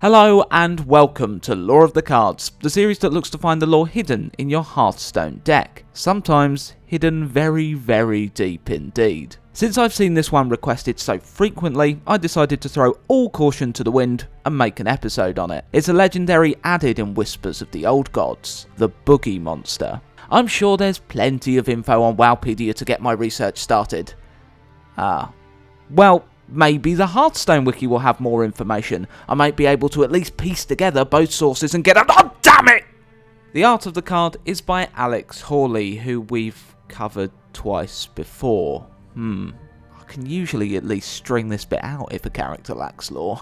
Hello and welcome to Lore of the Cards, the series that looks to find the lore hidden in your Hearthstone deck. Sometimes hidden very, very deep indeed. Since I've seen this one requested so frequently, I decided to throw all caution to the wind and make an episode on it. It's a legendary added in Whispers of the Old Gods, the Boogie Monster. I'm sure there's plenty of info on Wowpedia to get my research started. Well, maybe the Hearthstone wiki will have more information. I might be able to at least piece together both sources and get a— oh, damn it! The art of the card is by Alex Hawley, who we've covered twice before. I can usually at least string this bit out if a character lacks lore.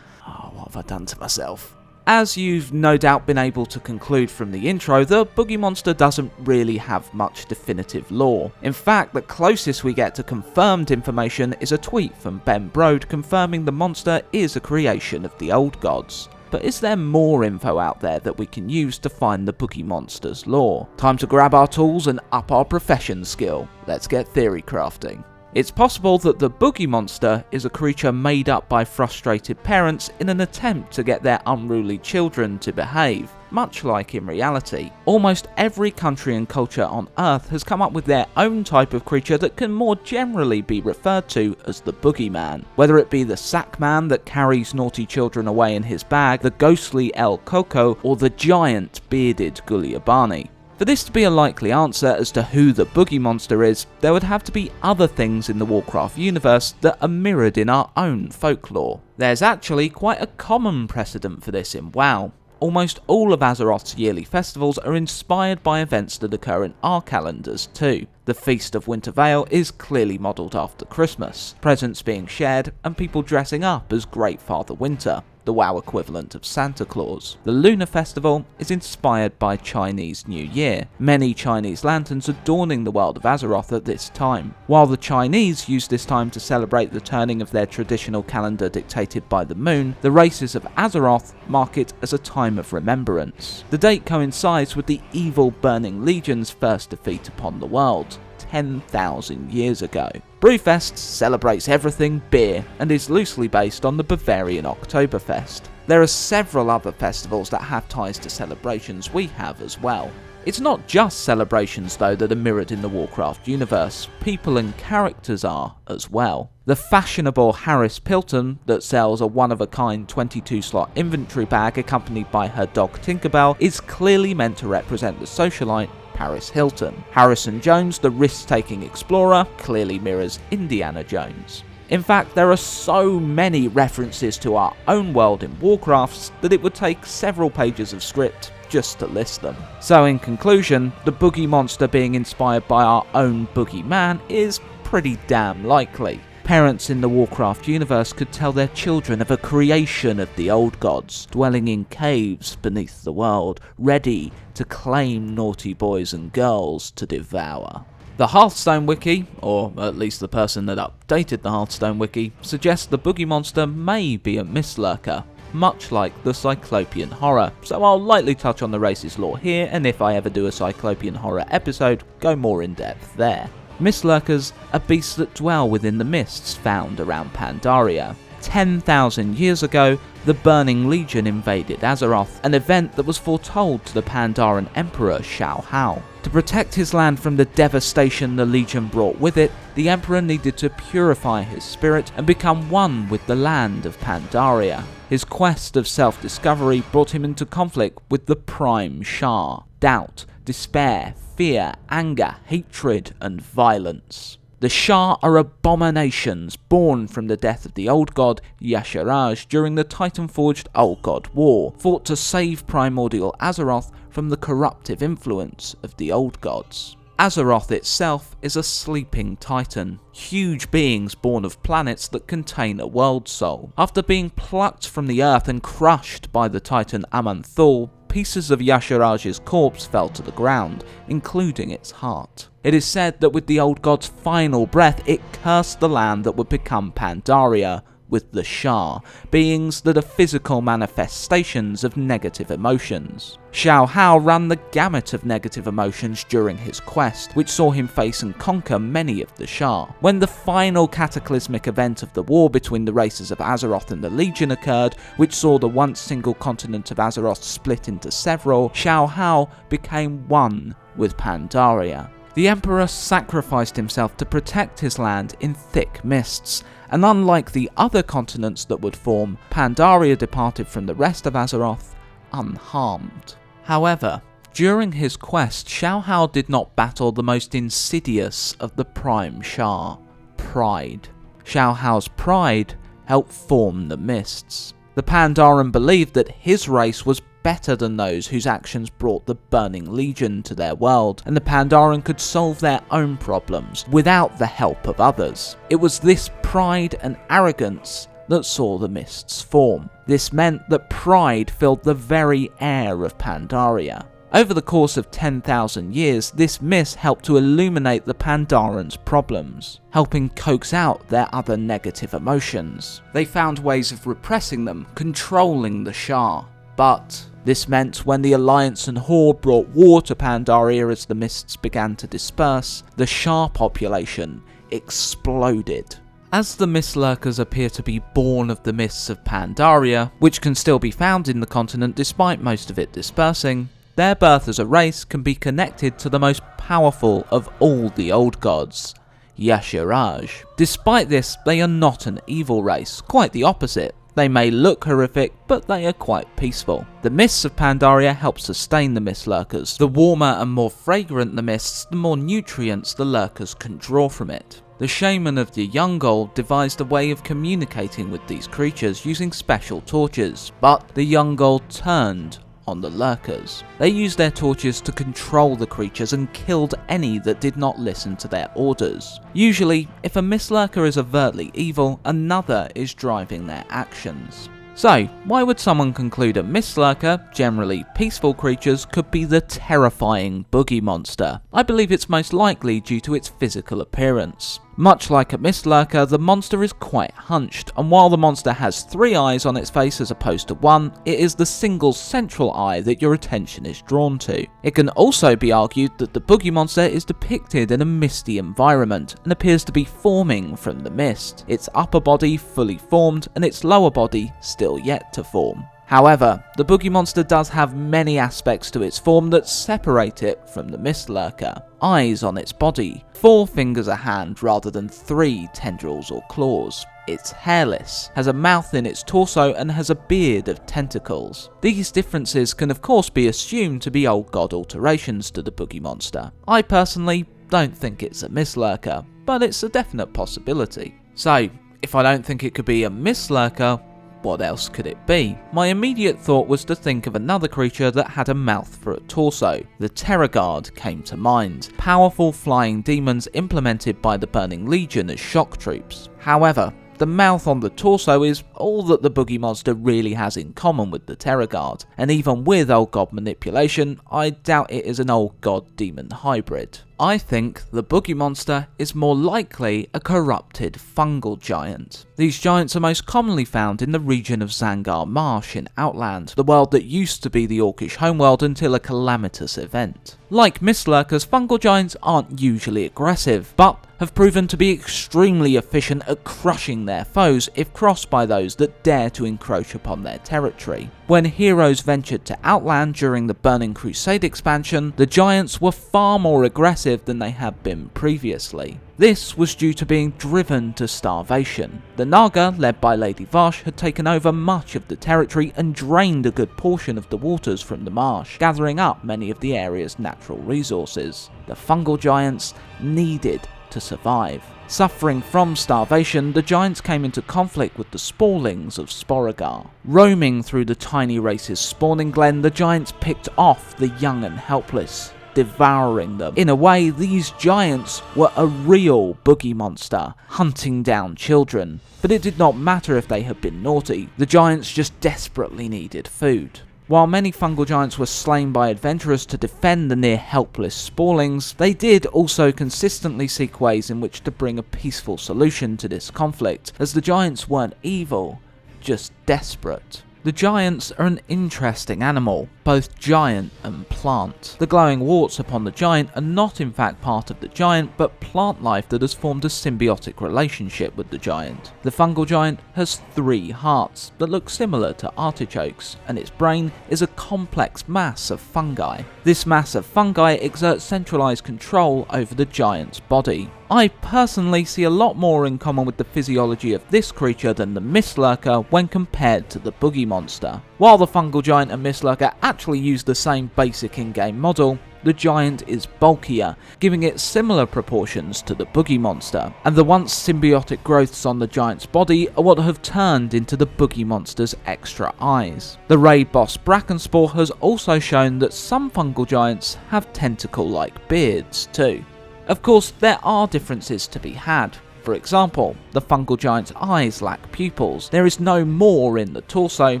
Oh, what have I done to myself? As you've no doubt been able to conclude from the intro, the Boogie Monster doesn't really have much definitive lore. In fact, the closest we get to confirmed information is a tweet from Bend Brode confirming the monster is a creation of the old gods. But is there more info out there that we can use to find the Boogie Monster's lore? Time to grab our tools and up our profession skill. Let's get theory crafting. It's possible that the Boogie Monster is a creature made up by frustrated parents in an attempt to get their unruly children to behave, much like in reality. Almost every country and culture on Earth has come up with their own type of creature that can more generally be referred to as the Boogeyman. Whether it be the sack man that carries naughty children away in his bag, the ghostly El Coco, or the giant bearded Guliabani. For this to be a likely answer as to who the Boogie Monster is, there would have to be other things in the Warcraft universe that are mirrored in our own folklore. There's actually quite a common precedent for this in WoW. Almost all of Azeroth's yearly festivals are inspired by events that occur in our calendars too. The Feast of Winter Veil is clearly modelled after Christmas, presents being shared and people dressing up as Great Father Winter, the WoW equivalent of Santa Claus. The Lunar Festival is inspired by Chinese New Year, many Chinese lanterns adorning the world of Azeroth at this time. While the Chinese use this time to celebrate the turning of their traditional calendar dictated by the moon, the races of Azeroth mark it as a time of remembrance. The date coincides with the evil Burning Legion's first defeat upon the world, 10,000 years ago. Brewfest celebrates everything beer and is loosely based on the Bavarian Oktoberfest. There are several other festivals that have ties to celebrations we have as well. It's not just celebrations though that are mirrored in the Warcraft universe, people and characters are as well. The fashionable Harris Pilton that sells a one-of-a-kind 22-slot inventory bag accompanied by her dog Tinkerbell is clearly meant to represent the socialite Paris Hilton. Harrison Jones, the risk-taking explorer, clearly mirrors Indiana Jones. In fact, there are so many references to our own world in Warcrafts that it would take several pages of script just to list them. So in conclusion, the Boogie Monster being inspired by our own Boogeyman is pretty damn likely. Parents in the Warcraft universe could tell their children of a creation of the old gods, dwelling in caves beneath the world, ready to claim naughty boys and girls to devour. The Hearthstone wiki, or at least the person that updated the Hearthstone wiki, suggests the Boogie Monster may be a Mistlurker, much like the Cyclopean Horror, so I'll lightly touch on the race's lore here, and if I ever do a Cyclopean Horror episode, go more in depth there. Mistlurkers are beasts that dwell within the mists found around Pandaria. 10,000 years ago, the Burning Legion invaded Azeroth, an event that was foretold to the Pandaren Emperor Shao Hao. To protect his land from the devastation the Legion brought with it, the Emperor needed to purify his spirit and become one with the land of Pandaria. His quest of self-discovery brought him into conflict with the Prime Shah. Doubt, despair, fear, anger, hatred, and violence. The Shah are abominations born from the death of the old god Y'Shaarj during the Titan-forged Old God War, fought to save primordial Azeroth from the corruptive influence of the old gods. Azeroth itself is a sleeping titan, huge beings born of planets that contain a world soul. After being plucked from the earth and crushed by the titan Aman'thul, pieces of Y'Shaarj's corpse fell to the ground, including its heart. It is said that with the old god's final breath, it cursed the land that would become Pandaria, with the Shah, beings that are physical manifestations of negative emotions. Xiao Hao ran the gamut of negative emotions during his quest, which saw him face and conquer many of the Shah. When the final cataclysmic event of the war between the races of Azeroth and the Legion occurred, which saw the once single continent of Azeroth split into several, Xiao Hao became one with Pandaria. The Emperor sacrificed himself to protect his land in thick mists, and unlike the other continents that would form, Pandaria departed from the rest of Azeroth unharmed. However, during his quest, Xiao Hao did not battle the most insidious of the Prime Shah, pride. Xiao Hao's pride helped form the mists. The Pandaren believed that his race was better than those whose actions brought the Burning Legion to their world, and the Pandaren could solve their own problems without the help of others. It was this pride and arrogance that saw the mists form. This meant that pride filled the very air of Pandaria. Over the course of 10,000 years, this mist helped to illuminate the Pandarans' problems, helping coax out their other negative emotions. They found ways of repressing them, controlling the Shah. But this meant when the Alliance and Horde brought war to Pandaria as the mists began to disperse, the Shah population exploded. As the Mistlurkers appear to be born of the mists of Pandaria, which can still be found in the continent despite most of it dispersing, their birth as a race can be connected to the most powerful of all the old gods, Y'Shaarj. Despite this, they are not an evil race, quite the opposite. They may look horrific, but they are quite peaceful. The mists of Pandaria help sustain the Mistlurkers. The warmer and more fragrant the mists, the more nutrients the lurkers can draw from it. The shaman of the Yungol devised a way of communicating with these creatures using special torches, but the Yungol turned on the lurkers. They used their torches to control the creatures and killed any that did not listen to their orders. Usually, if a Mistlurker is overtly evil, another is driving their actions. So, why would someone conclude a Mistlurker, generally peaceful creatures, could be the terrifying Boogie Monster? I believe it's most likely due to its physical appearance. Much like a Mistlurker, the monster is quite hunched, and while the monster has 3 eyes on its face as opposed to 1, it is the single central eye that your attention is drawn to. It can also be argued that the Boogie Monster is depicted in a misty environment, and appears to be forming from the mist, its upper body fully formed, and its lower body still yet to form. However, the Boogie Monster does have many aspects to its form that separate it from the Mistlurker. Eyes on its body, 4 fingers a hand rather than 3 tendrils or claws. It's hairless, has a mouth in its torso, and has a beard of tentacles. These differences can of course be assumed to be old god alterations to the Boogie Monster. I personally don't think it's a Mistlurker, but it's a definite possibility. So, if I don't think it could be a Mistlurker, what else could it be? My immediate thought was to think of another creature that had a mouth for a torso. The Guard came to mind, powerful flying demons implemented by the Burning Legion as shock troops. However, the mouth on the torso is all that the Boogie Monster really has in common with the Guard, and even with old god manipulation, I doubt it is an old god demon hybrid. I think the Boogie Monster is more likely a corrupted fungal giant. These giants are most commonly found in the region of Zangar Marsh in Outland, the world that used to be the Orcish homeworld until a calamitous event. Like Mistlurkers, fungal giants aren't usually aggressive, but have proven to be extremely efficient at crushing their foes if crossed by those that dare to encroach upon their territory. When heroes ventured to Outland during the Burning Crusade expansion, the giants were far more aggressive than they had been previously. This was due to being driven to starvation. The Naga, led by Lady Vosh, had taken over much of the territory and drained a good portion of the waters from the marsh, gathering up many of the area's natural resources. The fungal giants needed to survive. Suffering from starvation, the giants came into conflict with the Sporlings of Sporagar. Roaming through the tiny race's spawning glen, the giants picked off the young and helpless, devouring them. In a way, these giants were a real Boogie Monster, hunting down children. But it did not matter if they had been naughty, the giants just desperately needed food. While many fungal giants were slain by adventurers to defend the near helpless spawlings, they did also consistently seek ways in which to bring a peaceful solution to this conflict, as the giants weren't evil, just desperate. The giants are an interesting animal, both giant and plant. The glowing warts upon the giant are not in fact part of the giant, but plant life that has formed a symbiotic relationship with the giant. The fungal giant has 3 hearts that look similar to artichokes, and its brain is a complex mass of fungi. This mass of fungi exerts centralized control over the giant's body. I personally see a lot more in common with the physiology of this creature than the Mistlurker when compared to the Boogie Monster. While the fungal giant and Mistlurker actually use the same basic in-game model, the giant is bulkier, giving it similar proportions to the Boogie Monster, and the once symbiotic growths on the giant's body are what have turned into the Boogie Monster's extra eyes. The raid boss Brackenspore has also shown that some fungal giants have tentacle-like beards too. Of course, there are differences to be had. For example, the fungal giant's eyes lack pupils, there is no more in the torso,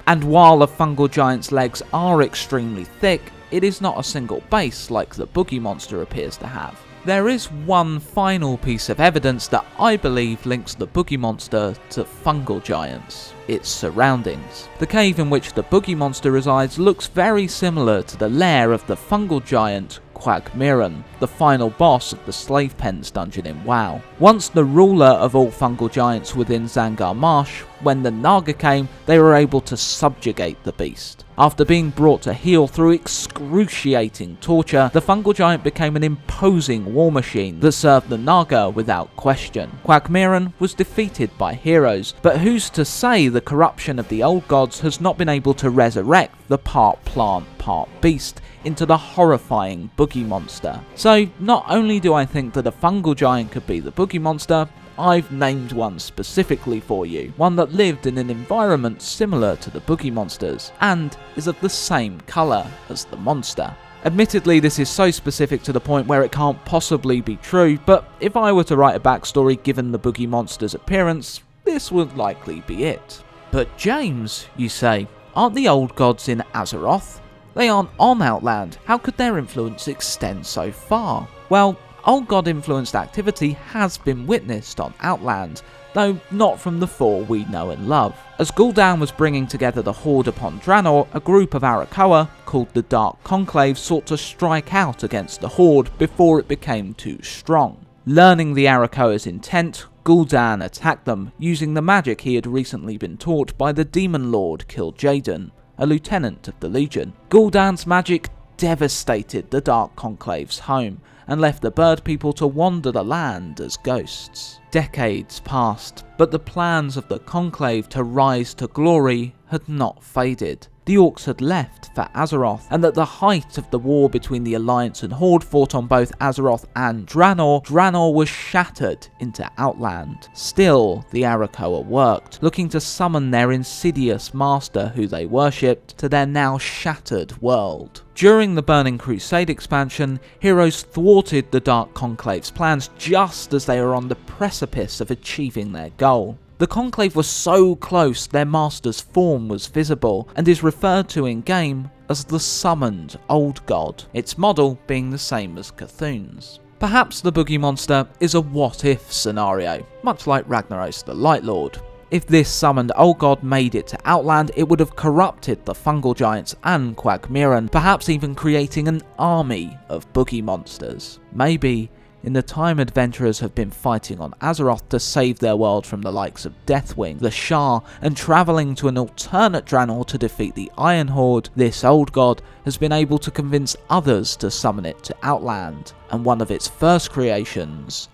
and while a fungal giant's legs are extremely thick, it is not a single base like the Boogie Monster appears to have. There is one final piece of evidence that I believe links the Boogie Monster to fungal giants: its surroundings. The cave in which the Boogie Monster resides looks very similar to the lair of the fungal giant Quagmiran, the final boss of the Slave Pens dungeon in WoW. Once the ruler of all fungal giants within Zangar Marsh, when the Naga came, they were able to subjugate the beast. After being brought to heel through excruciating torture, the fungal giant became an imposing war machine that served the Naga without question. Quagmiran was defeated by heroes, but who's to say the corruption of the old gods has not been able to resurrect the part plant, part beast into the horrifying Boogie Monster. So not only do I think that a fungal giant could be the Boogie Monster, I've named one specifically for you, one that lived in an environment similar to the Boogie Monsters, and is of the same colour as the monster. Admittedly, this is so specific to the point where it can't possibly be true, but if I were to write a backstory given the Boogie Monster's appearance, this would likely be it. But James, you say, aren't the old gods in Azeroth? They aren't on Outland, how could their influence extend so far? Well, old god influenced activity has been witnessed on Outland, though not from the 4 we know and love. As Gul'dan was bringing together the Horde upon Draenor, a group of Arakoa, called the Dark Conclave, sought to strike out against the Horde before it became too strong. Learning the Arakoa's intent, Gul'dan attacked them, using the magic he had recently been taught by the Demon Lord Kil'Jaeden, a lieutenant of the Legion. Gul'dan's magic devastated the Dark Conclave's home, and left the bird people to wander the land as ghosts. Decades passed, but the plans of the Conclave to rise to glory had not faded. The Orcs had left for Azeroth, and at the height of the war between the Alliance and Horde fought on both Azeroth and Draenor, Draenor was shattered into Outland. Still, the Arakoa worked, looking to summon their insidious master who they worshipped to their now shattered world. During the Burning Crusade expansion, heroes thwarted the Dark Conclave's plans just as they were on the precipice of achieving their goal. The Conclave was so close their master's form was visible, and is referred to in-game as the Summoned Old God, its model being the same as Cthulhu's. Perhaps the Boogie Monster is a what-if scenario, much like Ragnaros the Light Lord. If this summoned old god made it to Outland, it would have corrupted the fungal giants and Quagmiran, perhaps even creating an army of Boogie Monsters. Maybe, in the time adventurers have been fighting on Azeroth to save their world from the likes of Deathwing, the Shah, and travelling to an alternate Draenor to defeat the Iron Horde, this old god has been able to convince others to summon it to Outland, and one of its first creations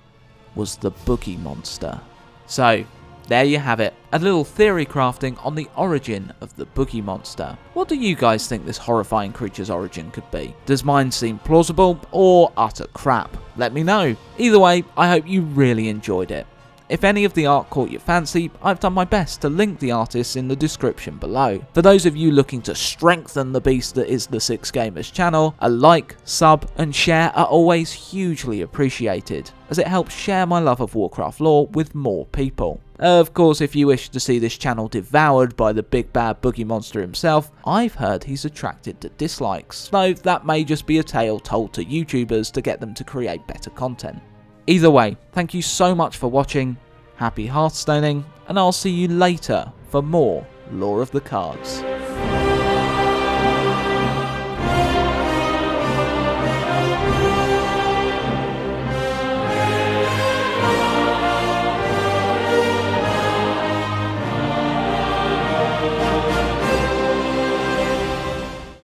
was the Boogie Monster. So, there you have it, a little theory crafting on the origin of the Boogie Monster. What do you guys think this horrifying creature's origin could be? Does mine seem plausible or utter crap? Let me know. Either way, I hope you really enjoyed it. If any of the art caught your fancy, I've done my best to link the artists in the description below. For those of you looking to strengthen the beast that is the Six Gamers channel, a like, sub and share are always hugely appreciated, as it helps share my love of Warcraft lore with more people. Of course, if you wish to see this channel devoured by the big bad Boogie Monster himself, I've heard he's attracted to dislikes, though that may just be a tale told to YouTubers to get them to create better content. Either way, thank you so much for watching, happy Hearthstoning, and I'll see you later for more Lore of the Cards.